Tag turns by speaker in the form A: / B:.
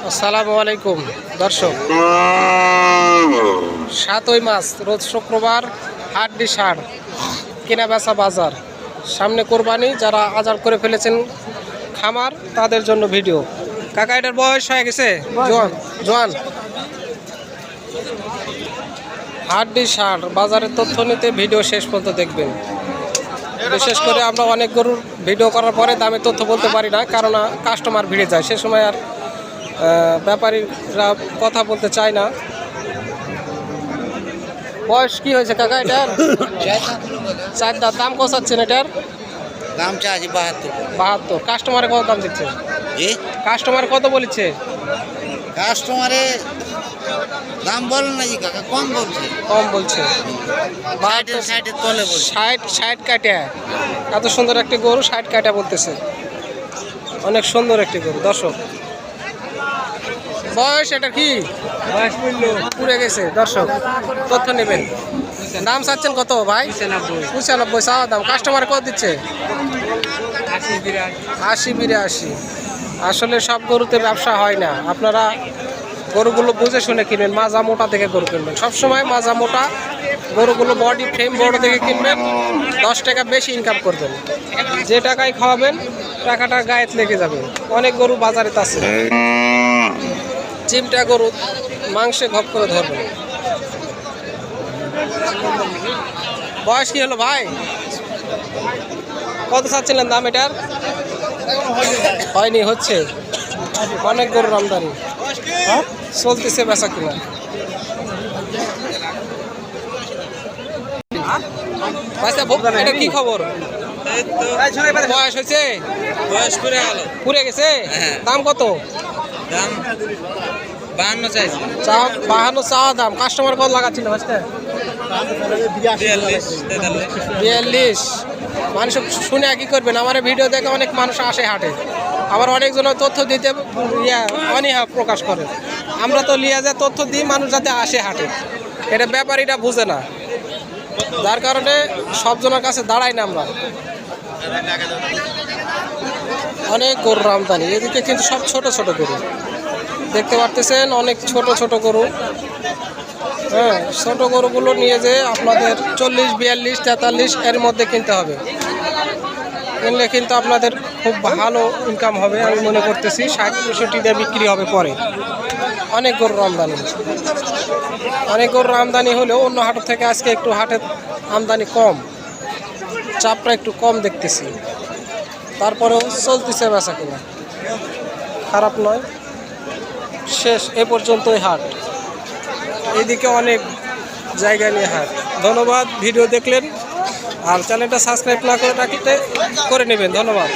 A: আসসালামু আলাইকুম দর্শক, 7ই মার্চ রোজ শুক্রবার হাটডি সার কেনা বেচা বাজার। সামনে কোরবানি, যারা আজাদ করে ফেলেছেন খামার তাদের জন্য ভিডিও। কাকা, এটার বয়স হয়ে গেছে? জোয়ান। হাটডি সার বাজারের তথ্য নিতে ভিডিও শেষ পর্যন্ত দেখবেন। বিশেষ করে আমরা অনেক গরুর ভিডিও করার পরে দামের তথ্য বলতে পারি না, কারণ কাস্টমার ভিড়ে যায়, সে সময় আর ব্যাপারীরা কথা বলতে চায় না। বয়স কি হয়েছে কাকা এটার? 4 দাঁত। দাম কত চাচ্ছেন এটার?
B: দাম চাচ্ছি
A: 72। কাস্টমারে কত দাম দিচ্ছে? কাস্টমার কত বলেছে?
B: কাস্টমারে দাম বলেন না জি কাকা, কম বলছে।
A: কম বলছে।
B: 60 তলে বলছে।
A: 60 কাটা। এত সুন্দর একটি গরু 60 কাটা বলতেছে। অনেক সুন্দর একটি গরু দর্শক। বয়স এটা কি?
B: বয়স
A: পুড়ে গেছে দর্শক, তথ্য নেবেন। দাম চাচ্ছেন কত ভাই? 95 চাওয়া দাম। কাস্টমার কত দিচ্ছে? 80-82। আসলে সব গরুতে ব্যবসা হয় না, আপনারা গরুগুলো বুঝে শুনে কিনবেন, মাজা মোটা থেকে গরু কিনবেন। সবসময় মাজা মোটা গরুগুলো, বডি ফ্রেম বড় থেকে কিনবেন, 10 টাকা বেশি ইনকাম করবেন। যে টাকায় খাওয়াবেন টাকাটা গায়ে লেগে যাবে। অনেক গরু বাজারে আছে, চিমটা গরু মাংসে ঘপ করে ধরবেন। বয়স কি হলো ভাই? কত চাচ্ছিলেন দাম এটার? হয়নি, হচ্ছে। অনেক গরুর আমদানি, চলতেছে বেচা কিনা। এটা কি খবর? বয়স হয়েছে?
B: বয়স
A: পুড়ে গেছে। দাম কত?
B: দাম 52 চাইছি।
A: 52 চাওয়া দাম। কাস্টমার কত লাগাচ্ছিল? 42। মানুষ শুনে কি করবেন? আমার ভিডিও দেখে অনেক মানুষ আসে হাটে, আবার অনেকজন তথ্য দিতে অনীহা প্রকাশ করে। আমরা তো লিয়া যে তথ্য দিই মানুষ যাতে আসে হাটে, এটা ব্যাপারীরা বুঝে না, যার কারণে সবজনের কাছে দাঁড়াই না আমরা। অনেক গরুর আমদানি। এদিকে কিন্তু সব ছোট ছোট গরু দেখতে পারতেছেন, অনেক ছোট ছোট গরু। হ্যাঁ, ছোট গরুগুলো নিয়ে যে আপনাদের 40, 42, 43 এর মধ্যে কিনতে হবে। কিনলে কিন্তু আপনাদের খুব ভালো ইনকাম হবে আমি মনে করতেছি। 60-65 দিয়ে বিক্রি হবে পরে। অনেক গরুর আমদানি, অনেক গরুর আমদানি হলেও অন্য হাটের থেকে আজকে একটু হাটের আমদানি কম, চাপটা একটু কম দেখতেছি। তারপরেও চলতেছে বেচা কিনা, খারাপ নয়। শেষ এ পর্যন্তই হাট। এইদিকে অনেক জায়গা নিয়ে হাট। ধন্যবাদ, ভিডিও দেখলেন। আর চ্যানেলটা সাবস্ক্রাইব না করে রাখতে করে নেবেন। ধন্যবাদ।